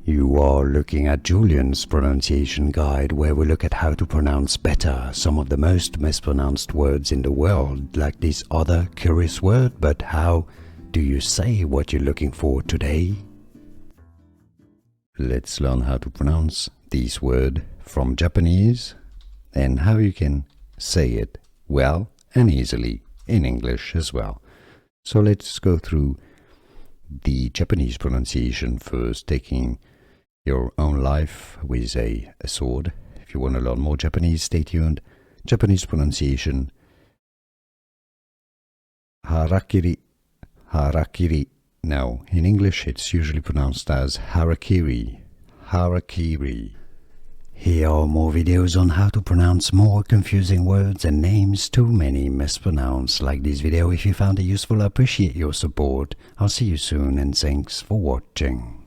You are looking at Julian's pronunciation guide, where we look at how to pronounce better some of the most mispronounced words in the world, like this other curious word. But how do you say what you're looking for today? Let's learn how to pronounce this word from Japanese and how you can say it well and easily in English as well. So let's go through the Japanese pronunciation first, taking your own life with a sword. If you want to learn more Japanese, stay tuned. Japanese pronunciation: harakiri, harakiri. Now, in English, it's usually pronounced as harakiri, harakiri. Here are more videos on how to pronounce more confusing words and names too many mispronounced. Like this video if you found it useful. I appreciate your support. I'll see you soon and thanks for watching.